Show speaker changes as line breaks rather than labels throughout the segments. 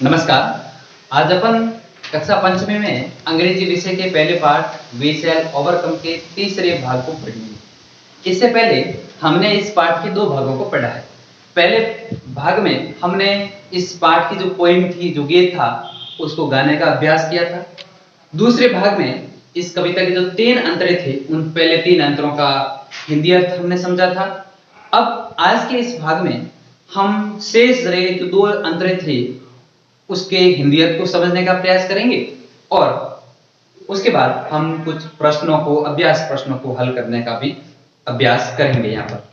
नमस्कार। आज अपन कक्षा पंचमी में अंग्रेजी विषय के पहले पाठ वी शैल ओवरकम के तीसरे भाग को पढ़ेंगे। इससे पहले हमने इस पाठ के दो भागों को पढ़ा है। पहले भाग में हमने इस पाठ की जो पोएम थी, जो गीत था, उसको गाने का अभ्यास किया था। दूसरे भाग में इस कविता के जो 3 अंतरे थे, उन पहले 3 अंतरों का हिंदी अर्थ हमने समझा था। अब आज के इस भाग में हम शेष रहे जो 2 अंतरे थे, उसके हिंदी अर्थ को समझने का प्रयास करेंगे और उसके बाद हम कुछ प्रश्नों को, अभ्यास प्रश्नों को हल करने का भी अभ्यास करेंगे। यहाँ पर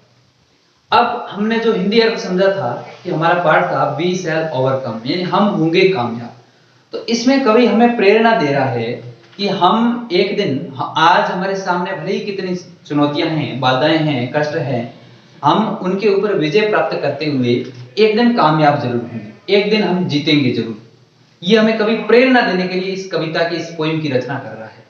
अब हमने जो हिंदी अर्थ समझा था कि हमारा पाठ था वी शैल ओवरकम, यानी हम होंगे कामयाब। तो इसमें कवि हमें प्रेरणा दे रहा है कि हम एक दिन, आज हमारे सामने भले ही कितनी चुनौतियां हैं, बाधाएं हैं, कष्ट हैं, हम उनके ऊपर विजय प्राप्त करते हुए एक दिन कामयाब जरूर होंगे, एक दिन हम जीतेंगे जरूर। ये हमें कवि प्रेरणा देने के लिए इस कविता की, इस पोएम की रचना कर रहा है।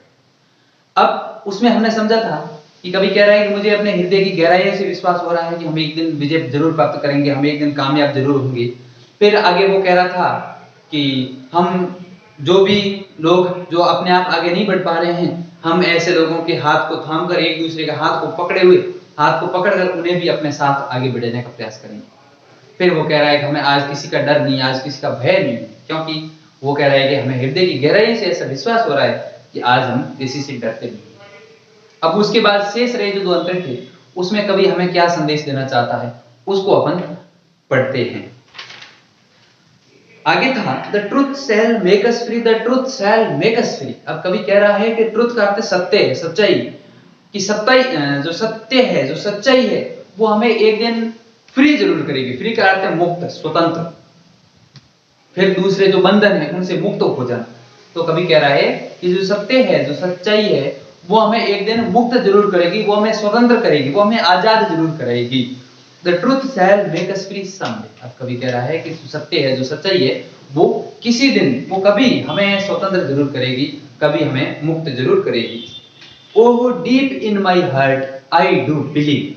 अब उसमें हमने समझा था कि कवि कह रहा है कि मुझे अपने हृदय की गहराई से विश्वास हो रहा है कि हम एक दिन विजय जरूर प्राप्त करेंगे, हम एक दिन कामयाब जरूर होंगे। फिर आगे वो कह रहा था कि हम जो भी लोग जो अपने आप आगे नहीं बढ़ पा रहे हैं, हम ऐसे लोगों के हाथ को थामकर, एक दूसरे के हाथ को पकड़े हुए, हाथ को पकड़कर उन्हें भी अपने साथ आगे बढ़ाने का प्रयास करेंगे। फिर वो कह रहा है कि हमें आज किसी का डर नहीं, आज किसी का भय नहीं, क्योंकि वो कह रहा है कि हमें हृदय की गहराई से ऐसा विश्वास हो रहा है कि आज हम किसी से डरते नहीं। अब उसके बाद शेष रहे जो 2 अंतर थे, उसमें कवि हमें क्या संदेश देना चाहता है, उसको अपन पढ़ते हैं। आगे था the truth shall make us free, the truth shall make us free. अब कवि कह रहा है कि ट्रुथ का अर्थ सत्य है, सच्चाई, कि सत्ताई, जो सत्य है, जो सच्चाई है, वो हमें एक दिन फ्री जरूर करेगी। फ्री का अर्थ है मुक्त, स्वतंत्र। फिर दूसरे जो बंधन है उनसे मुक्त हो जाना। तो कवि कह रहा है कि जो सत्य है, जो सच्चाई है, वो हमें एक दिन मुक्त जरूर करेगी, वो हमें स्वतंत्र करेगी, वो हमें आजाद जरूर करेगी। The truth shall make us free someday. अब कवि कह रहा है कि जो सत्य है, जो सच्चाई है, वो किसी दिन, वो कभी हमें स्वतंत्र जरूर करेगी, कभी हमें मुक्त जरूर करेगी। Oh deep in my heart I do believe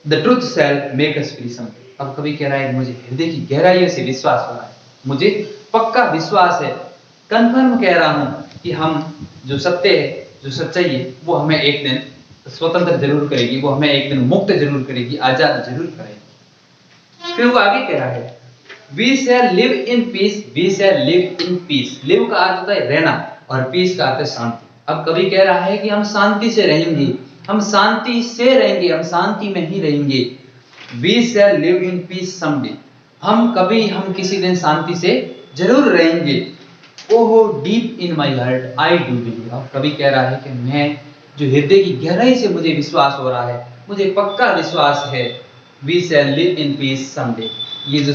the truth shall make us free someday. अब कवि कह रहा है मुझे हृदय की गहराइयों से विश्वास हो रहा है, मुझे पक्का विश्वास है, कंफर्म कह रहा हूं कि हम, जो सत्य है, जो सच्चाई है, वो हमें एक दिन स्वतंत्र जरूर करेगी, वो हमें एक दिन मुक्त जरूर करेगी, आजाद जरूर करेगी। फिर वो आगे कह रहा है we shall live in peace, we shall live in peace. Live का अर्थ होता है रहना और पीस का अर्थ है शांति। अब कवि कह रहा है कि हम शांति से रहेंगे, हम शांति से रहेंगे, हम शांति में ही रहेंगे। We shall live in peace someday. हम किसी दिन शांति से जरूर रहेंगे। ओहो deep in my heart I do believe. अब कवि कह रहा है कि मैं, जो हृदय की गहराई से मुझे विश्वास हो रहा है, मुझे पक्का विश्वास है, we shall live in peace someday. ये जो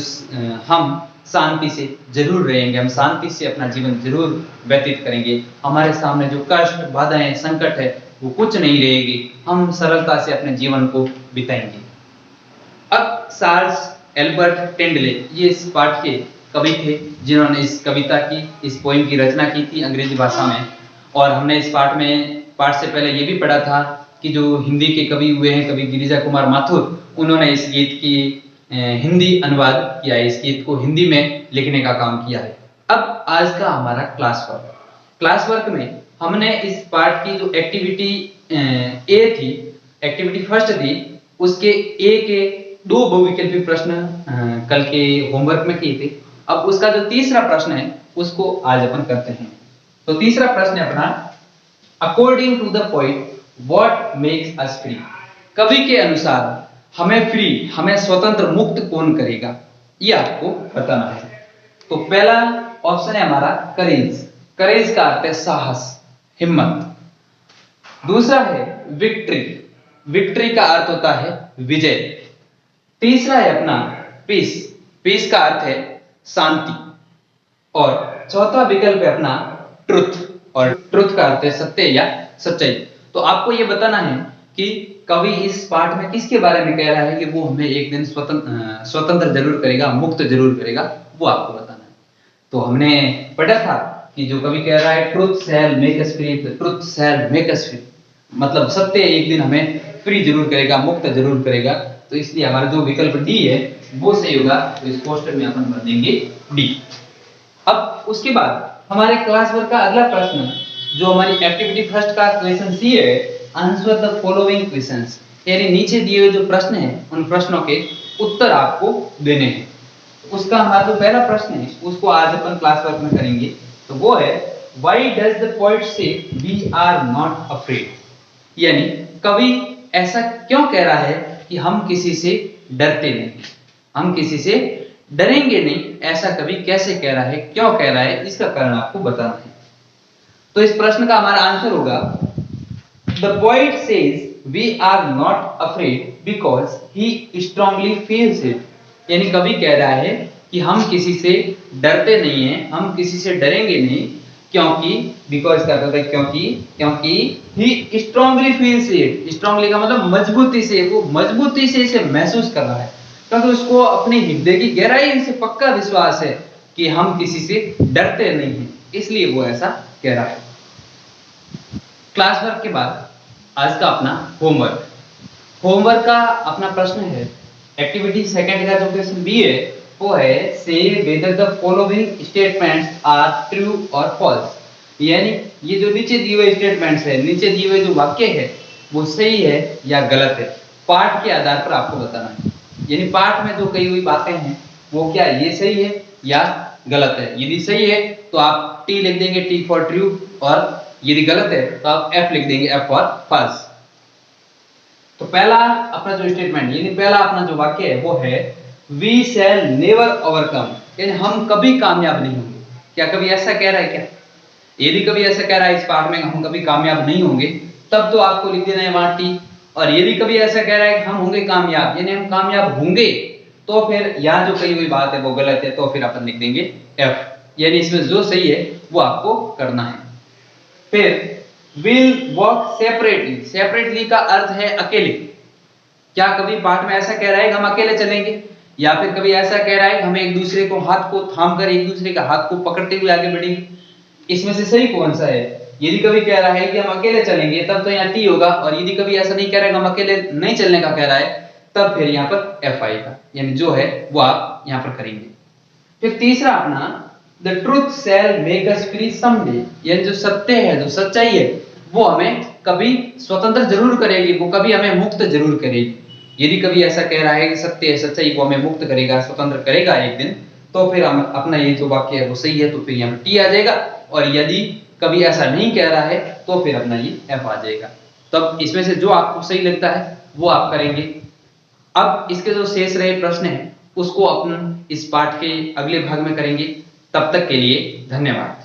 हम शांति से जरूर रहेंगे, हम शांति से अपना जीवन जरूर व्यतीत करेंगे। हमारे सामने जो कष्ट, बाधाएं, संकट है, वो कुछ नहीं रहेगी, हम सरलता से अपने जीवन को बिताएंगे। अब चार्ल्स एल्बर्ट टेंडले, ये इस पाठ के कवि थे, जिन्होंने इस कविता की, इस पोएम की रचना की थी अंग्रेजी भाषा में। और हमने इस पाठ से पहले ये भी पढ़ा था कि जो हिंदी के कवि हुए हैं, कवि गिरिजा कुमार माथुर, उन्होंने इस गीत की हिंदी अनुवाद किया है, इस गीत को हिंदी में लिखने का काम किया है। अब आज का हमारा क्लास वर्क में हमने इस पाठ की जो एक्टिविटी ए थी, एक्टिविटी फर्स्ट थी, उसके ए के 2 बहुविकल्पी प्रश्न कल के होमवर्क में किए थे। अब उसका जो तीसरा प्रश्न है, उसको आज अपन करते हैं। तो तीसरा प्रश्न है अपना, according to the poet what makes us free. कवि के अनुसार हमें फ्री, हमें स्वतंत्र, मुक्त कौन करेगा, ये आपको बताना है। तो पहला ऑप्शन है हमारा करेज। करेज का अर्थ है साहस, हिम्मत। दूसरा है विक्ट्री। विक्ट्री का अर्थ होता है विजय। तीसरा है अपना पीस। पीस का अर्थ है शांति। और चौथा विकल्प है अपना ट्रुथ, और ट्रुथ का अर्थ है सत्य या सच्चाई। तो आपको यह बताना है कि कवि इस पाठ में किसके बारे में कह रहा है कि वो हमें एक दिन स्वतंत्र जरूर करेगा, मुक्त जरूर करेगा, वो आपको बताना है। तो हमने पढ़ा था कि जो कवि कह रहा है truth shall make us free, truth shall make us free, मतलब सत्य एक दिन हमें फ्री जरूर करेगा, मुक्त जरूर करेगा। तो इसलिए हमारा जो विकल्प डी है वो सही होगा। तो इस क्वेश्चन में अपन भर देंगे डी। अब उसके बाद हमारे क्लास वर्क का अगला प्रश्न, जो हमारी एक्टिविटी फर्स्ट का क्वेश्चन सी है, आंसर द फॉलोइंग क्वेश्चंस, यानी नीचे दिए हुए जो प्रश्न हैं उन प्रश्नों के उत्तर आपको देने हैं। उसका हमारा जो पहला प्रश्न है उसको आज अपन क्लास वर्क में करेंगे। तो वो है, व्हाई डज द पोएट से वी आर नॉट अफ्रेड, यानी कवि ऐसा क्यों कह रहा है कि हम किसी से डरते नहीं, हम किसी से डरेंगे नहीं, ऐसा कवि कैसे कह रहा है, क्यों कह रहा है, इसका कारण आपको बताना है। तो इस प्रश्न का हमारा आंसर होगा, the poet says we are not afraid because he strongly feels it, यानी कवि कह रहा है कि हम किसी से डरते नहीं हैं, हम किसी से डरेंगे नहीं, क्योंकि बिकॉज क्या कहता है, क्योंकि ही स्ट्रांगली फील्स इट, स्ट्रांगली का मतलब मजबूती से, वो मजबूती से इसे महसूस कर रहा है, क्योंकि उसको अपने हृदय की गहराई से पक्का विश्वास है कि हम किसी से डरते नहीं हैं, इसलिए वो ऐसा कह रहा है। क्लास वर्क के बाद आज का अपना होमवर्क, होमवर्क का अपना प्रश्न है, एक्टिविटी सेकंड का जो क्वेश्चन बी है वो है, say whether the following statements are true और फॉल्स, यानी ये जो नीचे दिए हुए स्टेटमेंट्स है, नीचे दिए हुए जो वाक्य है वो सही है या गलत है, पाठ के आधार पर आपको बताना है। यानी पाठ में जो कही हुई बातें हैं वो क्या ये सही है या गलत है। यदि सही है तो आप टी लिख देंगे, टी फॉर ट्रू, और यदि गलत है तो आप एफ लिख देंगे, एफ फॉर फॉल्स। तो पहला अपना जो स्टेटमेंट, यानी पहला अपना जो वाक्य है वो है, वी शैल नेवर ओवरकम, यानी हम कभी कामयाब नहीं होंगे। क्या कभी ऐसा कह रहा है क्या? यदि कभी ऐसा कह रहा है इस पाठ में हम कभी कामयाब नहीं होंगे, तब तो आपको लिख देना है वहां टी। और यदि कभी ऐसा कह रहा है कि हम होंगे कामयाब, यानी हम कामयाब होंगे, तो फिर यहाँ जो कही हुई बात है वो गलत है, तो फिर अपन लिख देंगे एफ, यानी इसमें जो सही है वो आपको करना है। फिर विल वॉक सेपरेटली, सेपरेटली का अर्थ है अकेले। क्या कभी पाठ में ऐसा कह रहा है कि हम अकेले चलेंगे, या फिर कभी ऐसा कह रहा है कि हमें एक दूसरे को हाथ को थाम कर, एक दूसरे का हाथ को पकड़ते हुए आगे बढ़ेंगे? इसमें से सही कौन सा है? यदि कभी कह रहा है कि हम अकेले चलेंगे तब तो यहाँ टी होगा, और यदि कभी ऐसा नहीं कह रहा है कि हम अकेले नहीं चलने का कह रहा है तब फिर यहाँ पर एफ आएगा, यानी जो है वो आप यहाँ पर करेंगे। फिर तीसरा अपना, the truth shell make us free someday, यानी जो सत्य है, जो सच्चाई है, वो हमें कभी स्वतंत्र जरूर करेगी, वो कभी हमें मुक्त जरूर करेगी। यदि कभी ऐसा कह रहा है कि सत्य है, सच्चाई को हमें मुक्त करेगा, स्वतंत्र करेगा एक दिन, तो फिर हम अपना ये जो वाक्य है वो सही है, तो फिर यहाँ टी आ जाएगा। और यदि कभी ऐसा नहीं कह रहा है तो फिर अपना ये एफ आ जाएगा। तब इसमें से जो आपको सही लगता है वो आप करेंगे। अब इसके जो शेष रहे प्रश्न हैं उसको अपन इस पाठ के अगले भाग में करेंगे। तब तक के लिए धन्यवाद।